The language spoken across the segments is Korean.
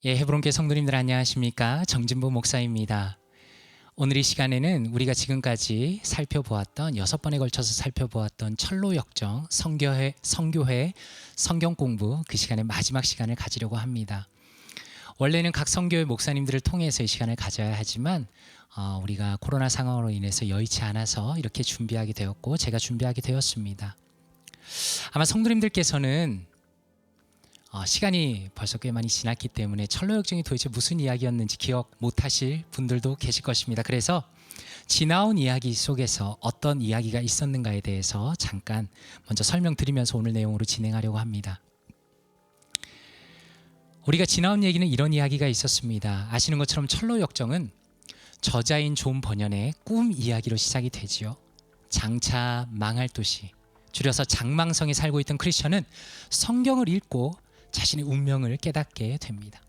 헤브론교회 성도님들 안녕하십니까? 정진부 목사입니다. 오늘 이 시간에는 우리가 지금까지 살펴보았던 6번에 걸쳐서 살펴보았던 철로역정, 성교회, 성경공부 그 시간의 마지막 시간을 가지려고 합니다. 원래는 각 성교회 목사님들을 통해서 이 시간을 가져야 하지만 우리가 코로나 상황으로 인해서 여의치 않아서 이렇게 준비하게 되었고 제가 준비하게 되었습니다. 아마 성도님들께서는 시간이 벌써 꽤 많이 지났기 때문에 철로역정이 도대체 무슨 이야기였는지 기억 못하실 분들도 계실 것입니다. 그래서 지나온 이야기 속에서 어떤 이야기가 있었는가에 대해서 잠깐 먼저 설명드리면서 오늘 내용으로 진행하려고 합니다. 우리가 지나온 얘기는 이런 이야기가 있었습니다. 아시는 것처럼 철로역정은 저자인 존 버년의 꿈 이야기로 시작이 되지요. 장차 망할 도시, 줄여서 장망성에 살고 있던 크리스천은 성경을 읽고 자신의 운명을 깨닫게 됩니다.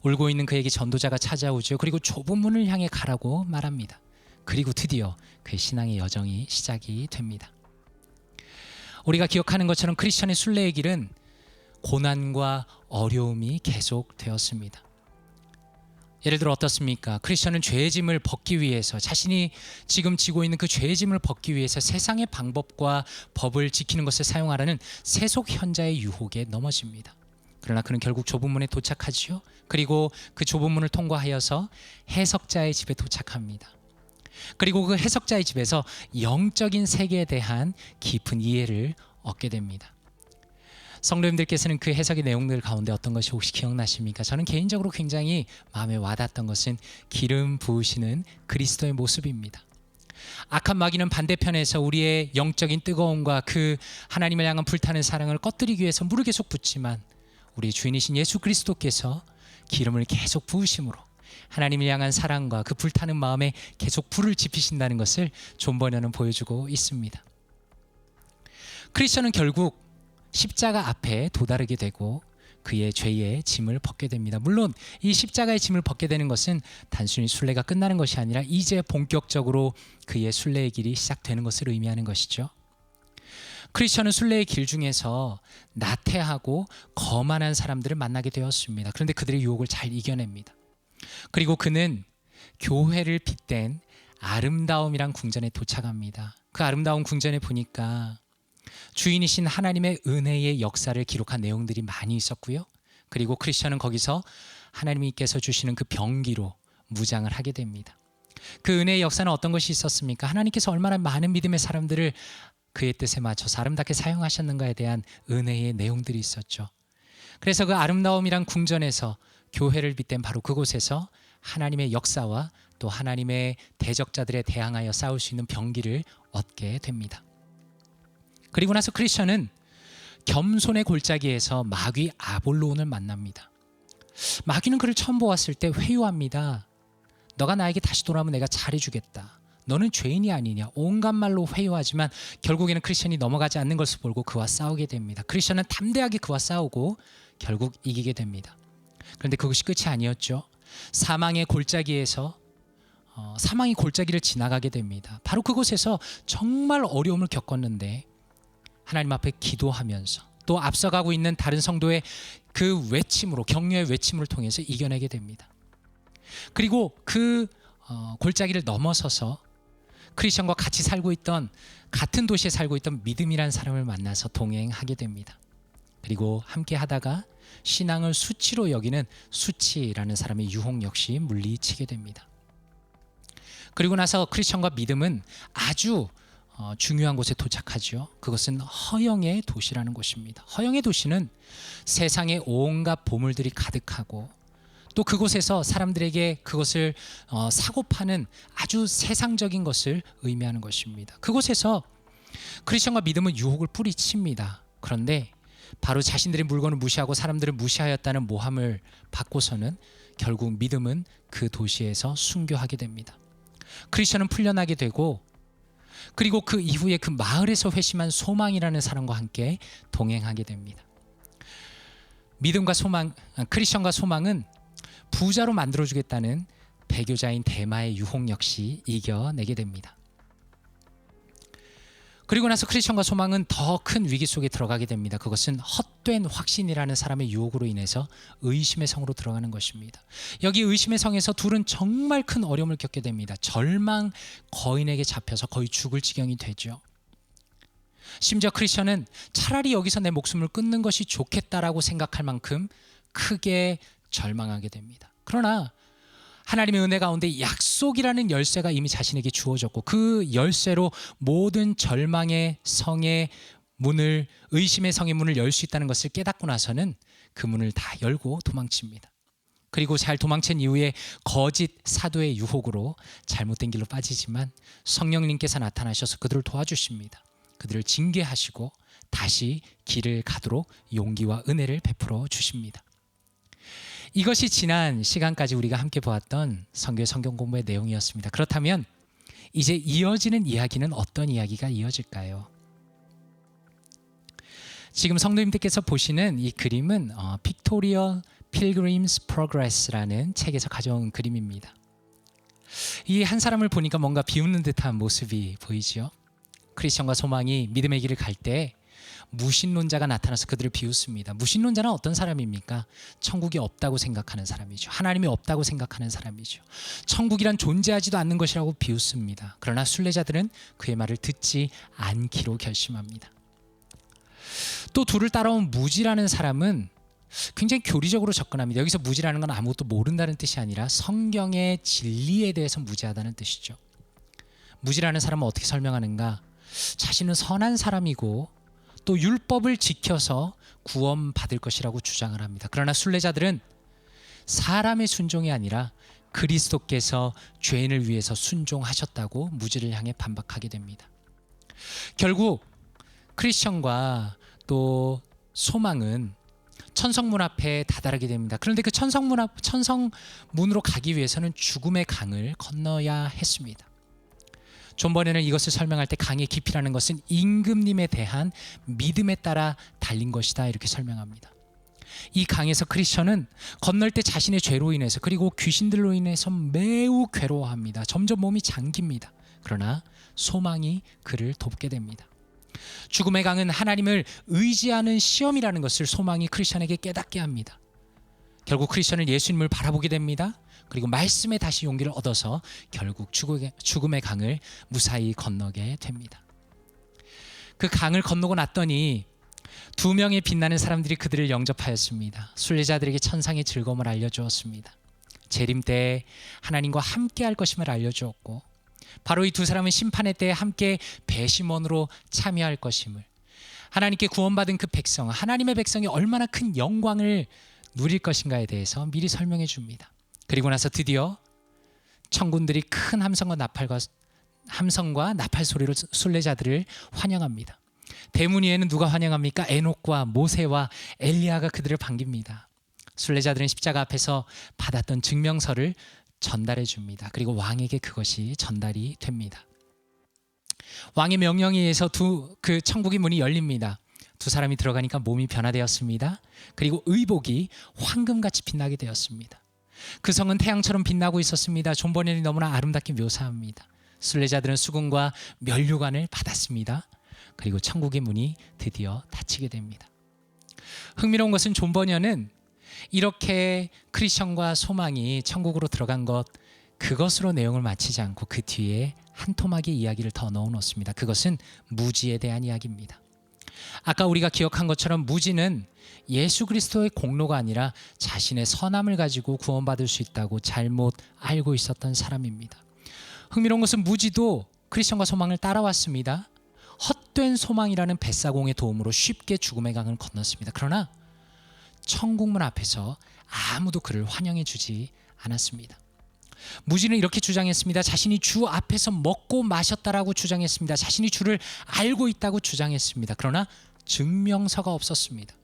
울고 있는 그에게 전도자가 찾아오죠. 그리고 좁은 문을 향해 가라고 말합니다. 그리고 드디어 그의 신앙의 여정이 시작이 됩니다. 우리가 기억하는 것처럼 크리스천의 순례의 길은 고난과 어려움이 계속되었습니다. 예를 들어 어떻습니까? 크리스천은 죄의 짐을 벗기 위해서 자신이 지금 지고 있는 그 죄의 짐을 벗기 위해서 세상의 방법과 법을 지키는 것을 사용하라는 세속 현자의 유혹에 넘어집니다. 그러나 그는 결국 좁은 문에 도착하지요. 그리고 그 좁은 문을 통과하여서 해석자의 집에 도착합니다. 그리고 그 해석자의 집에서 영적인 세계에 대한 깊은 이해를 얻게 됩니다. 성도님들께서는 그 해석의 내용들 가운데 어떤 것이 혹시 기억나십니까? 저는 개인적으로 굉장히 마음에 와닿았던 것은 기름 부으시는 그리스도의 모습입니다. 악한 마귀는 반대편에서 우리의 영적인 뜨거움과 그 하나님을 향한 불타는 사랑을 꺼뜨리기 위해서 물을 계속 붓지만 우리 주인이신 예수 그리스도께서 기름을 계속 부으심으로 하나님을 향한 사랑과 그 불타는 마음에 계속 불을 지피신다는 것을 존 버년은 보여주고 있습니다. 크리스천은 결국 십자가 앞에 도달하게 되고 그의 죄의 짐을 벗게 됩니다. 물론 이 십자가의 짐을 벗게 되는 것은 단순히 순례가 끝나는 것이 아니라 이제 본격적으로 그의 순례의 길이 시작되는 것을 의미하는 것이죠. 크리스천은 순례의 길 중에서 나태하고 거만한 사람들을 만나게 되었습니다. 그런데 그들의 유혹을 잘 이겨냅니다. 그리고 그는 교회를 빗댄 아름다움이란 궁전에 도착합니다. 그 아름다운 궁전에 보니까 주인이신 하나님의 은혜의 역사를 기록한 내용들이 많이 있었고요. 그리고 크리스천은 거기서 하나님께서 주시는 그 병기로 무장을 하게 됩니다. 그 은혜의 역사는 어떤 것이 있었습니까? 하나님께서 얼마나 많은 믿음의 사람들을 그의 뜻에 맞춰서 아름답게 사용하셨는가에 대한 은혜의 내용들이 있었죠. 그래서 그 아름다움이란 궁전에서 교회를 빗댄 바로 그곳에서 하나님의 역사와 또 하나님의 대적자들에 대항하여 싸울 수 있는 병기를 얻게 됩니다. 그리고 나서 크리스천은 겸손의 골짜기에서 마귀 아볼로온을 만납니다. 마귀는 그를 처음 보았을 때 회유합니다. 너가 나에게 다시 돌아오면 내가 잘해주겠다. 너는 죄인이 아니냐. 온갖 말로 회유하지만 결국에는 크리스천이 넘어가지 않는 것을 보고 그와 싸우게 됩니다. 크리스천은 담대하게 그와 싸우고 결국 이기게 됩니다. 그런데 그것이 끝이 아니었죠. 사망의 골짜기에서 사망의 골짜기를 지나가게 됩니다. 바로 그곳에서 정말 어려움을 겪었는데 하나님 앞에 기도하면서 또 앞서가고 있는 다른 성도의 그 외침으로 격려의 외침을 통해서 이겨내게 됩니다. 그리고 그 골짜기를 넘어서서 크리스천과 같이 살고 있던 같은 도시에 살고 있던 믿음이라는 사람을 만나서 동행하게 됩니다. 그리고 함께 하다가 신앙을 수치로 여기는 수치라는 사람의 유혹 역시 물리치게 됩니다. 그리고 나서 크리스천과 믿음은 아주 중요한 곳에 도착하죠. 그것은 허영의 도시라는 곳입니다. 허영의 도시는 세상에 온갖 보물들이 가득하고 또 그곳에서 사람들에게 그것을 사고 파는 아주 세상적인 것을 의미하는 것입니다. 그곳에서 크리스천과 믿음은 유혹을 뿌리칩니다. 그런데 바로 자신들의 물건을 무시하고 사람들을 무시하였다는 모함을 받고서는 결국 믿음은 그 도시에서 순교하게 됩니다. 크리스천은 풀려나게 되고 그리고 그 이후에 그 마을에서 회심한 소망이라는 사람과 함께 동행하게 됩니다. 믿음과 소망, 크리스천과 소망은 부자로 만들어주겠다는 배교자인 데마의 유혹 역시 이겨내게 됩니다. 그리고 나서 크리스천과 소망은 더 큰 위기 속에 들어가게 됩니다. 그것은 헛된 확신이라는 사람의 유혹으로 인해서 의심의 성으로 들어가는 것입니다. 여기 의심의 성에서 둘은 정말 큰 어려움을 겪게 됩니다. 절망 거인에게 잡혀서 거의 죽을 지경이 되죠. 심지어 크리스천은 차라리 여기서 내 목숨을 끊는 것이 좋겠다라고 생각할 만큼 크게 절망하게 됩니다. 그러나 하나님의 은혜 가운데 약속이라는 열쇠가 이미 자신에게 주어졌고 그 열쇠로 모든 절망의 성의 문을, 의심의 성의 문을 열 수 있다는 것을 깨닫고 나서는 그 문을 다 열고 도망칩니다. 그리고 잘 도망친 이후에 거짓 사도의 유혹으로 잘못된 길로 빠지지만 성령님께서 나타나셔서 그들을 도와주십니다. 그들을 징계하시고 다시 길을 가도록 용기와 은혜를 베풀어 주십니다. 이것이 지난 시간까지 우리가 함께 보았던 선교의 성경 공부의 내용이었습니다. 그렇다면 이제 이어지는 이야기는 어떤 이야기가 이어질까요? 지금 성도님들께서 보시는 이 그림은 Pictorial Pilgrim's Progress라는 책에서 가져온 그림입니다. 이 한 사람을 보니까 뭔가 비웃는 듯한 모습이 보이죠. 크리스천과 소망이 믿음의 길을 갈 때 무신론자가 나타나서 그들을 비웃습니다. 무신론자는 어떤 사람입니까? 천국이 없다고 생각하는 사람이죠. 하나님이 없다고 생각하는 사람이죠. 천국이란 존재하지도 않는 것이라고 비웃습니다. 그러나 순례자들은 그의 말을 듣지 않기로 결심합니다. 또 둘을 따라온 무지라는 사람은 굉장히 교리적으로 접근합니다. 여기서 무지라는 건 아무것도 모른다는 뜻이 아니라 성경의 진리에 대해서 무지하다는 뜻이죠. 무지라는 사람은 어떻게 설명하는가? 자신은 선한 사람이고 또 율법을 지켜서 구원받을 것이라고 주장을 합니다. 그러나 순례자들은 사람의 순종이 아니라 그리스도께서 죄인을 위해서 순종하셨다고 무지를 향해 반박하게 됩니다. 결국 크리스천과 또 소망은 천성문 앞에 다다르게 됩니다. 그런데 그 천성문으로 가기 위해서는 죽음의 강을 건너야 했습니다. 존 버넷은 이것을 설명할 때 강의 깊이라는 것은 임금님에 대한 믿음에 따라 달린 것이다 이렇게 설명합니다. 이 강에서 크리스천은 건널 때 자신의 죄로 인해서 그리고 귀신들로 인해서 매우 괴로워합니다. 점점 몸이 잠깁니다. 그러나 소망이 그를 돕게 됩니다. 죽음의 강은 하나님을 의지하는 시험이라는 것을 소망이 크리스천에게 깨닫게 합니다. 결국 크리스천은 예수님을 바라보게 됩니다. 그리고 말씀에 다시 용기를 얻어서 결국 죽음의 강을 무사히 건너게 됩니다. 그 강을 건너고 났더니 2명의 빛나는 사람들이 그들을 영접하였습니다. 순례자들에게 천상의 즐거움을 알려주었습니다. 재림 때에 하나님과 함께 할 것임을 알려주었고 바로 이 2 사람은 심판의 때에 함께 배심원으로 참여할 것임을, 하나님께 구원받은 그 백성, 하나님의 백성이 얼마나 큰 영광을 누릴 것인가에 대해서 미리 설명해 줍니다. 그리고 나서 드디어 천군들이 큰 함성과 나팔 소리로 순례자들을 환영합니다. 대문 위에는 누가 환영합니까? 에녹과 모세와 엘리야가 그들을 반깁니다. 순례자들은 십자가 앞에서 받았던 증명서를 전달해 줍니다. 그리고 왕에게 그것이 전달이 됩니다. 왕의 명령에 의해서 그 천국의 문이 열립니다. 2 사람이 들어가니까 몸이 변화되었습니다. 그리고 의복이 황금같이 빛나게 되었습니다. 그 성은 태양처럼 빛나고 있었습니다. 존 버넷이 너무나 아름답게 묘사합니다. 순례자들은 수금과 면류관을 받았습니다. 그리고 천국의 문이 드디어 닫히게 됩니다. 흥미로운 것은 존 버넷은 이렇게 크리스천과 소망이 천국으로 들어간 그것으로 내용을 마치지 않고 그 뒤에 한 토막의 이야기를 더 넣어놓습니다. 그것은 무지에 대한 이야기입니다. 아까 우리가 기억한 것처럼 무지는 예수 그리스도의 공로가 아니라 자신의 선함을 가지고 구원받을 수 있다고 잘못 알고 있었던 사람입니다. 흥미로운 것은 무지도 크리스천과 소망을 따라왔습니다. 헛된 소망이라는 뱃사공의 도움으로 쉽게 죽음의 강을 건넜습니다. 그러나 천국문 앞에서 아무도 그를 환영해 주지 않았습니다. 무지는 이렇게 주장했습니다. 자신이 주 앞에서 먹고 마셨다라고 주장했습니다. 자신이 주를 알고 있다고 주장했습니다. 그러나 증명서가 없었습니다.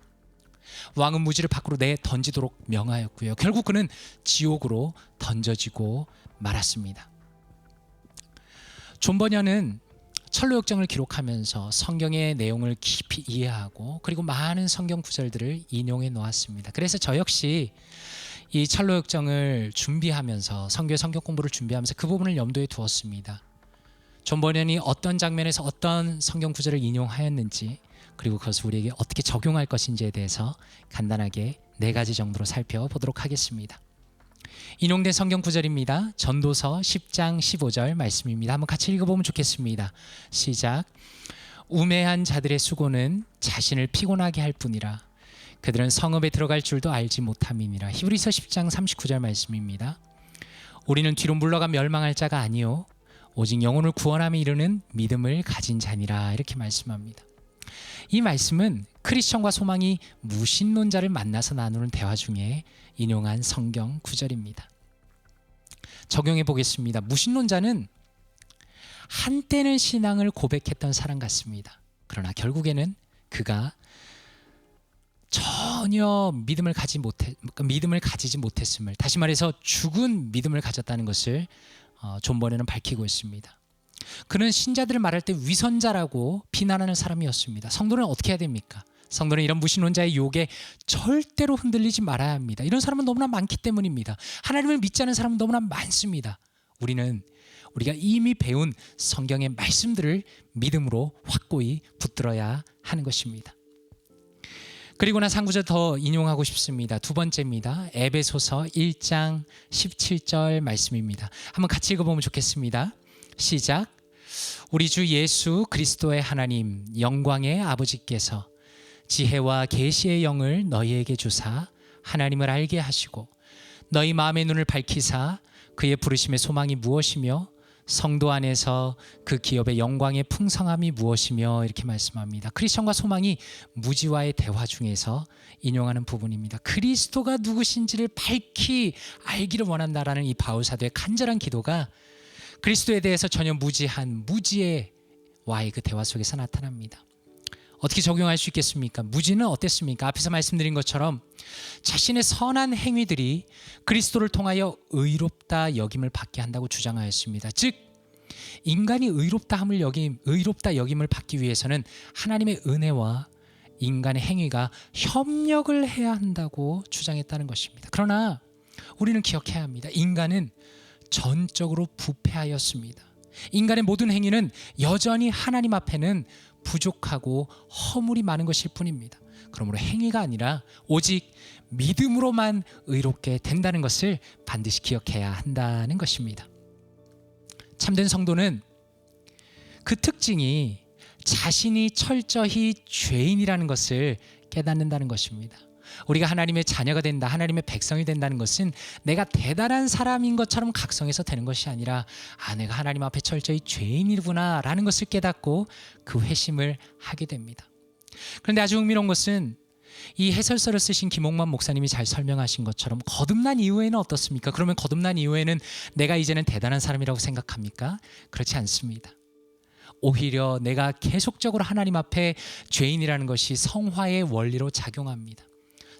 왕은 무지를 밖으로 내던지도록 명하였고요. 결국 그는 지옥으로 던져지고 말았습니다. 존 버넷은 철로역정을 기록하면서 성경의 내용을 깊이 이해하고 그리고 많은 성경 구절들을 인용해 놓았습니다. 그래서 저 역시 이 철로역정을 준비하면서 성경 공부를 준비하면서 그 부분을 염두에 두었습니다. 존 버년이 어떤 장면에서 어떤 성경 구절을 인용하였는지, 그리고 그것을 우리에게 어떻게 적용할 것인지에 대해서 간단하게 4가지 정도로 살펴보도록 하겠습니다. 인용된 성경 구절입니다. 전도서 10장 15절 말씀입니다. 한번 같이 읽어보면 좋겠습니다. 시작. 우매한 자들의 수고는 자신을 피곤하게 할 뿐이라 그들은 성읍에 들어갈 줄도 알지 못함이니라. 히브리서 10장 39절 말씀입니다. 우리는 뒤로 물러가 멸망할 자가 아니요 오직 영혼을 구원함에 이르는 믿음을 가진 자니라. 이렇게 말씀합니다. 이 말씀은 크리스천과 소망이 무신론자를 만나서 나누는 대화 중에 인용한 성경 구절입니다. 적용해 보겠습니다. 무신론자는 한때는 신앙을 고백했던 사람 같습니다. 그러나 결국에는 그가 전혀 믿음을 가지지 못했음을, 다시 말해서 죽은 믿음을 가졌다는 것을 존 버년은 밝히고 있습니다. 그는 신자들을 말할 때 위선자라고 비난하는 사람이었습니다. 성도는 어떻게 해야 됩니까? 성도는 이런 무신론자의 유혹에 절대로 흔들리지 말아야 합니다. 이런 사람은 너무나 많기 때문입니다. 하나님을 믿지 않는 사람은 너무나 많습니다. 우리가 이미 배운 성경의 말씀들을 믿음으로 확고히 붙들어야 하는 것입니다. 그리고 난 3구절 더 인용하고 싶습니다. 2번째입니다. 에베소서 1장 17절 말씀입니다. 한번 같이 읽어보면 좋겠습니다. 시작. 우리 주 예수 그리스도의 하나님 영광의 아버지께서 지혜와 계시의 영을 너희에게 주사 하나님을 알게 하시고 너희 마음의 눈을 밝히사 그의 부르심의 소망이 무엇이며 성도 안에서 그 기업의 영광의 풍성함이 무엇이며, 이렇게 말씀합니다. 크리스천과 소망이 무지와의 대화 중에서 인용하는 부분입니다. 그리스도가 누구신지를 밝히 알기를 원한다라는 이 바울 사도의 간절한 기도가 그리스도에 대해서 전혀 무지한 무지의 와의 그 대화 속에서 나타납니다. 어떻게 적용할 수 있겠습니까? 무지는 어땠습니까? 앞에서 말씀드린 것처럼 자신의 선한 행위들이 그리스도를 통하여 의롭다 여김을 받게 한다고 주장하였습니다. 즉 인간이 의롭다 여김을 받기 위해서는 하나님의 은혜와 인간의 행위가 협력을 해야 한다고 주장했다는 것입니다. 그러나 우리는 기억해야 합니다. 인간은 전적으로 부패하였습니다. 인간의 모든 행위는 여전히 하나님 앞에는 부족하고 허물이 많은 것일 뿐입니다. 그러므로 행위가 아니라 오직 믿음으로만 의롭게 된다는 것을 반드시 기억해야 한다는 것입니다. 참된 성도는 그 특징이 자신이 철저히 죄인이라는 것을 깨닫는다는 것입니다. 우리가 하나님의 자녀가 된다, 하나님의 백성이 된다는 것은 내가 대단한 사람인 것처럼 각성해서 되는 것이 아니라 내가 하나님 앞에 철저히 죄인이구나 라는 것을 깨닫고 그 회심을 하게 됩니다. 그런데 아주 흥미로운 것은 이 해설서를 쓰신 김홍만 목사님이 잘 설명하신 것처럼 거듭난 이후에는 어떻습니까? 그러면 거듭난 이후에는 내가 이제는 대단한 사람이라고 생각합니까? 그렇지 않습니다. 오히려 내가 계속적으로 하나님 앞에 죄인이라는 것이 성화의 원리로 작용합니다.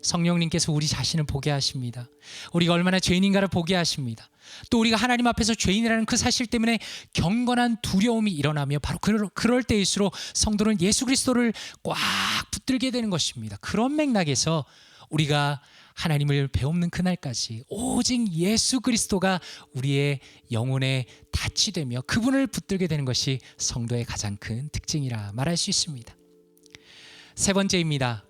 성령님께서 우리 자신을 보게 하십니다. 우리가 얼마나 죄인인가를 보게 하십니다. 또 우리가 하나님 앞에서 죄인이라는 그 사실 때문에 경건한 두려움이 일어나며 바로 그럴 때일수록 성도는 예수 그리스도를 꽉 붙들게 되는 것입니다. 그런 맥락에서 우리가 하나님을 배우는 그날까지 오직 예수 그리스도가 우리의 영혼의 닻이 되며 그분을 붙들게 되는 것이 성도의 가장 큰 특징이라 말할 수 있습니다. 세 번째입니다.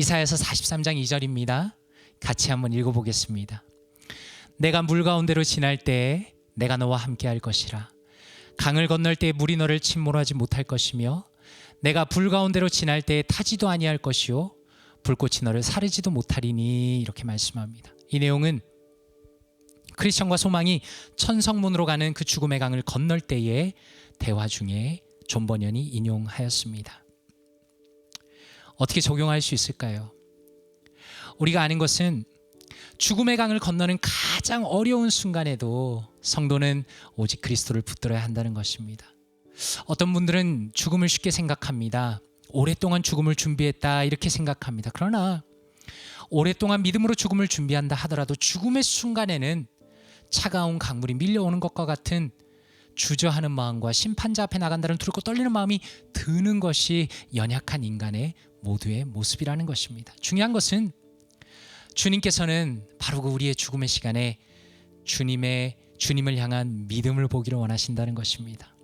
이사야서 43장 2절입니다. 같이 한번 읽어보겠습니다. 내가 물 가운데로 지날 때에 내가 너와 함께할 것이라. 강을 건널 때에 물이 너를 침몰하지 못할 것이며 내가 불 가운데로 지날 때에 타지도 아니할 것이요 불꽃이 너를 사르지도 못하리니. 이렇게 말씀합니다. 이 내용은 크리스천과 소망이 천성문으로 가는 그 죽음의 강을 건널 때의 대화 중에 존 버년이 인용하였습니다. 어떻게 적용할 수 있을까요? 우리가 아는 것은 죽음의 강을 건너는 가장 어려운 순간에도 성도는 오직 그리스도를 붙들어야 한다는 것입니다. 어떤 분들은 죽음을 쉽게 생각합니다. 오랫동안 죽음을 준비했다 이렇게 생각합니다. 그러나 오랫동안 믿음으로 죽음을 준비한다 하더라도 죽음의 순간에는 차가운 강물이 밀려오는 것과 같은 주저하는 마음과 심판자 앞에 나간다는 두렵고 떨리는 마음이 드는 것이 연약한 인간의 모두의 모습이라는 것입니다. 중요한 것은 주님께서는 바로 그 우리의 죽음의 시간에 주님의 주님을 향한 믿음을 보기를 원하신다는 것입니다.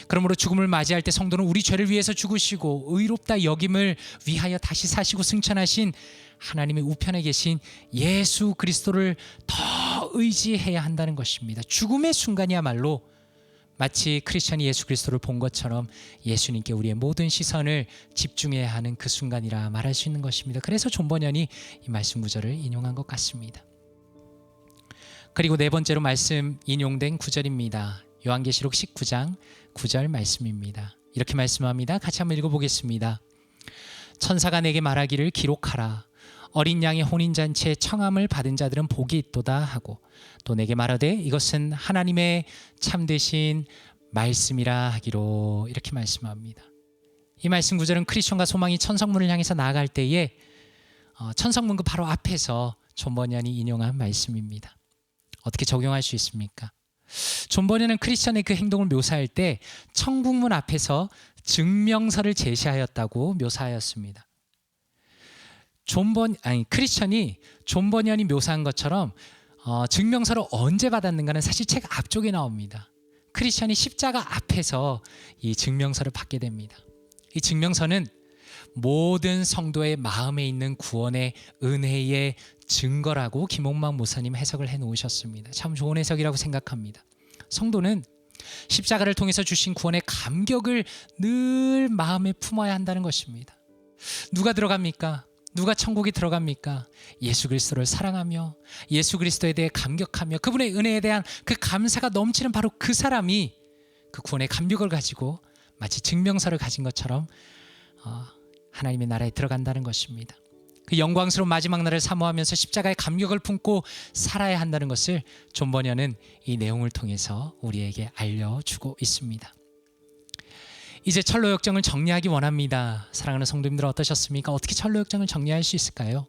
그러므로 죽음을 맞이할 때 성도는 우리 죄를 위해서 죽으시고 의롭다 여김을 위하여 다시 사시고 승천하신 하나님의 우편에 계신 예수 그리스도를 더 의지해야 한다는 것입니다. 죽음의 순간이야말로 마치 크리스천이 예수 그리스도를 본 것처럼 예수님께 우리의 모든 시선을 집중해야 하는 그 순간이라 말할 수 있는 것입니다. 그래서 존 번연이 이 말씀 구절을 인용한 것 같습니다. 그리고 네 번째로 말씀 인용된 구절입니다. 요한계시록 19장 9절 말씀입니다. 이렇게 말씀합니다. 같이 한번 읽어보겠습니다. 천사가 내게 말하기를 기록하라. 어린 양의 혼인잔치에 청함을 받은 자들은 복이 있도다 하고 또 내게 말하되 이것은 하나님의 참되신 말씀이라 하기로 이렇게 말씀합니다. 이 말씀 구절은 크리스천과 소망이 천성문을 향해서 나아갈 때에 천성문 그 바로 앞에서 존 번연이 인용한 말씀입니다. 어떻게 적용할 수 있습니까? 존 번연은 크리스천의 그 행동을 묘사할 때 천국문 앞에서 증명서를 제시하였다고 묘사하였습니다. 크리스천이 존 번연이 묘사한 것처럼 증명서를 언제 받았는가는 사실 책 앞쪽에 나옵니다. 크리스천이 십자가 앞에서 이 증명서를 받게 됩니다. 이 증명서는 모든 성도의 마음에 있는 구원의 은혜의 증거라고 김홍만 목사님 해석을 해놓으셨습니다. 참 좋은 해석이라고 생각합니다. 성도는 십자가를 통해서 주신 구원의 감격을 늘 마음에 품어야 한다는 것입니다. 누가 들어갑니까? 누가 천국에 들어갑니까? 예수 그리스도를 사랑하며 예수 그리스도에 대해 감격하며 그분의 은혜에 대한 그 감사가 넘치는 바로 그 사람이 그 구원의 감격을 가지고 마치 증명서를 가진 것처럼 하나님의 나라에 들어간다는 것입니다. 그 영광스러운 마지막 날을 사모하면서 십자가의 감격을 품고 살아야 한다는 것을 존 번연은 이 내용을 통해서 우리에게 알려주고 있습니다. 이제 철로 역정을 정리하기 원합니다. 사랑하는 성도님들 어떠셨습니까? 어떻게 철로 역정을 정리할 수 있을까요?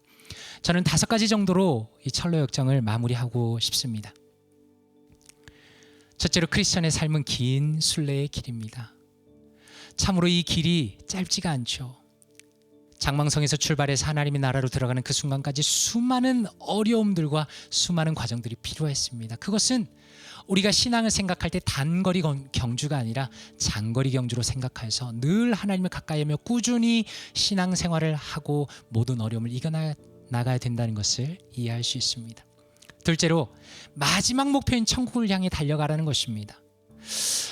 저는 5가지 정도로 이 철로 역정을 마무리하고 싶습니다. 첫째로 크리스천의 삶은 긴 순례의 길입니다. 참으로 이 길이 짧지가 않죠. 장망성에서 출발해서 하나님의 나라로 들어가는 그 순간까지 수많은 어려움들과 수많은 과정들이 필요했습니다. 그것은 우리가 신앙을 생각할 때 단거리 경주가 아니라 장거리 경주로 생각해서 늘 하나님을 가까이 하며 꾸준히 신앙생활을 하고 모든 어려움을 이겨나가야 된다는 것을 이해할 수 있습니다. 둘째로 마지막 목표인 천국을 향해 달려가라는 것입니다.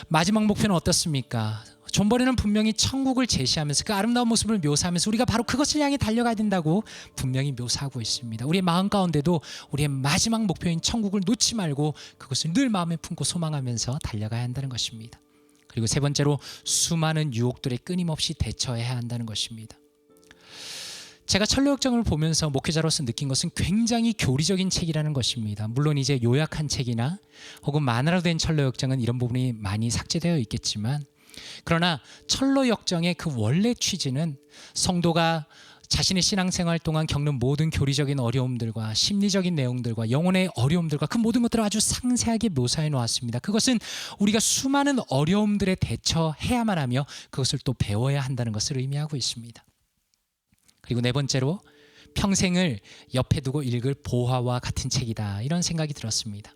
마지막 목표는 어떻습니까? 존 번연은 분명히 천국을 제시하면서 그 아름다운 모습을 묘사하면서 우리가 바로 그것을 향해 달려가야 된다고 분명히 묘사하고 있습니다. 우리의 마음 가운데도 우리의 마지막 목표인 천국을 놓지 말고 그것을 늘 마음에 품고 소망하면서 달려가야 한다는 것입니다. 그리고 세 번째로 수많은 유혹들에 끊임없이 대처해야 한다는 것입니다. 제가 철로역정을 보면서 목회자로서 느낀 것은 굉장히 교리적인 책이라는 것입니다. 물론 이제 요약한 책이나 혹은 만화로 된 철로역정은 이런 부분이 많이 삭제되어 있겠지만 그러나 철로역정의 그 원래 취지는 성도가 자신의 신앙생활 동안 겪는 모든 교리적인 어려움들과 심리적인 내용들과 영혼의 어려움들과 그 모든 것들을 아주 상세하게 묘사해 놓았습니다. 그것은 우리가 수많은 어려움들에 대처해야만 하며 그것을 또 배워야 한다는 것을 의미하고 있습니다. 그리고 네 번째로 평생을 옆에 두고 읽을 보화와 같은 책이다, 이런 생각이 들었습니다.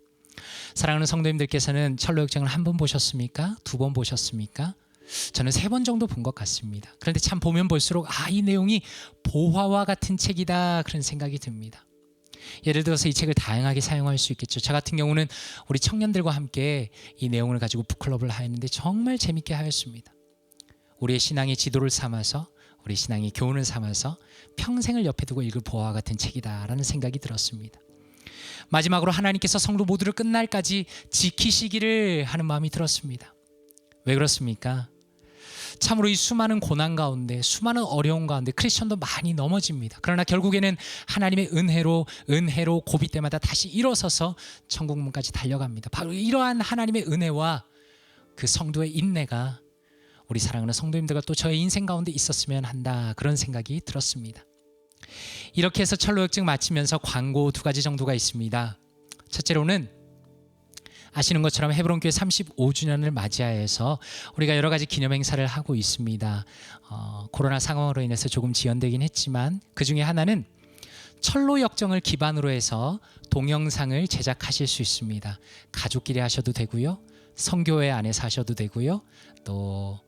사랑하는 성도님들께서는 철로역정을 한 번 보셨습니까? 2번 보셨습니까? 저는 3번 정도 본 것 같습니다. 그런데 참 보면 볼수록 이 내용이 보화와 같은 책이다, 그런 생각이 듭니다. 예를 들어서 이 책을 다양하게 사용할 수 있겠죠. 저 같은 경우는 우리 청년들과 함께 이 내용을 가지고 북클럽을 하였는데 정말 재밌게 하였습니다. 우리의 신앙의 지도를 삼아서 우리 신앙의 교훈을 삼아서 평생을 옆에 두고 읽을 보화와 같은 책이다라는 생각이 들었습니다. 마지막으로 하나님께서 성도 모두를 끝날까지 지키시기를 하는 마음이 들었습니다. 왜 그렇습니까? 참으로 이 수많은 고난 가운데, 수많은 어려움 가운데 크리스천도 많이 넘어집니다. 그러나 결국에는 하나님의 은혜로 고비 때마다 다시 일어서서 천국문까지 달려갑니다. 바로 이러한 하나님의 은혜와 그 성도의 인내가 우리 사랑하는 성도님들과 또 저의 인생 가운데 있었으면 한다, 그런 생각이 들었습니다. 이렇게 해서 철로역정 마치면서 광고 2가지 정도가 있습니다. 첫째로는 아시는 것처럼 헤브론교회 35주년을 맞이하여서 우리가 여러 가지 기념 행사를 하고 있습니다. 코로나 상황으로 인해서 조금 지연되긴 했지만 그 중에 하나는 철로 역정을 기반으로 해서 동영상을 제작하실 수 있습니다. 가족끼리 하셔도 되고요, 성교회 안에서 하셔도 되고요, 또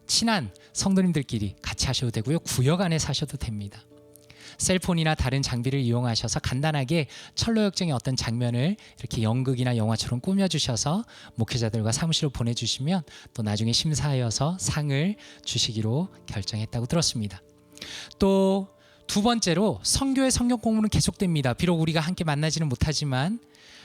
친한 성도님들끼리 같이 하셔도 되고요, 구역 안에서 하셔도 됩니다. 셀폰이나 다른 장비를 이용하셔서 간단하게 철로 역정의 어떤 장면을 이렇게 연극이나 영화처럼 꾸며주셔서 목회자들과 사무실로 보내주시면 또 나중에 심사하여서 상을 주시기로 결정했다고 들었습니다. 또 두 번째로 성교의 성경 공부는 계속됩니다. 비록 우리가 함께 만나지는 못하지만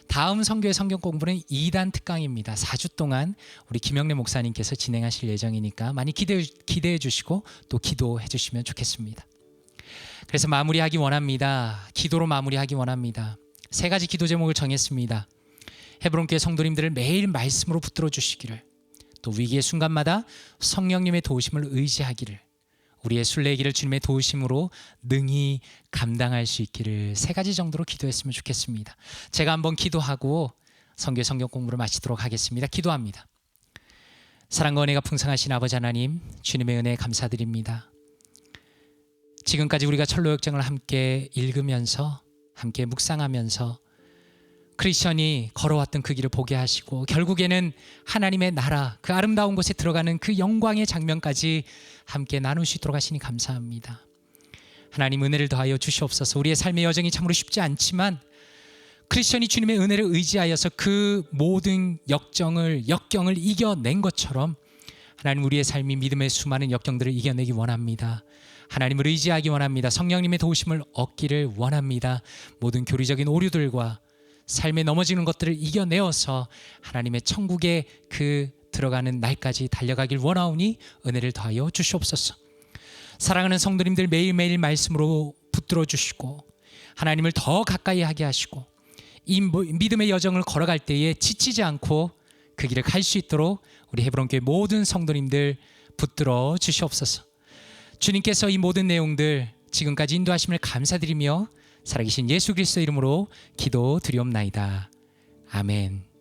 다음 성교의 성경 공부는 2단 특강입니다. 4주 동안 우리 김영래 목사님께서 진행하실 예정이니까 많이 기대해 주시고 또 기도해 주시면 좋겠습니다. 그래서 마무리하기 원합니다. 기도로 마무리하기 원합니다. 3가지 기도 제목을 정했습니다. 헤브론교회 성도님들을 매일 말씀으로 붙들어 주시기를, 또 위기의 순간마다 성령님의 도우심을 의지하기를, 우리의 순례의 길을 주님의 도우심으로 능히 감당할 수 있기를 3가지 정도로 기도했으면 좋겠습니다. 제가 한번 기도하고 성경 공부를 마치도록 하겠습니다. 기도합니다. 사랑과 은혜가 풍성하신 아버지 하나님, 주님의 은혜에 감사드립니다. 지금까지 우리가 철로 역정을 함께 읽으면서 함께 묵상하면서 크리스천이 걸어왔던 그 길을 보게 하시고 결국에는 하나님의 나라, 그 아름다운 곳에 들어가는 그 영광의 장면까지 함께 나누시도록 하시니 감사합니다. 하나님, 은혜를 더하여 주시옵소서. 우리의 삶의 여정이 참으로 쉽지 않지만 크리스천이 주님의 은혜를 의지하여서 그 모든 역경을 이겨낸 것처럼 하나님, 우리의 삶이 믿음의 수많은 역경들을 이겨내기 원합니다. 하나님을 의지하기 원합니다. 성령님의 도우심을 얻기를 원합니다. 모든 교리적인 오류들과 삶에 넘어지는 것들을 이겨내어서 하나님의 천국에 그 들어가는 날까지 달려가길 원하오니 은혜를 더하여 주시옵소서. 사랑하는 성도님들 매일매일 말씀으로 붙들어 주시고 하나님을 더 가까이 하게 하시고 이 믿음의 여정을 걸어갈 때에 지치지 않고 그 길을 갈 수 있도록 우리 헤브론교회 모든 성도님들 붙들어 주시옵소서. 주님께서 이 모든 내용들 지금까지 인도하심을 감사드리며 살아계신 예수 그리스도 이름으로 기도드리옵나이다. 아멘.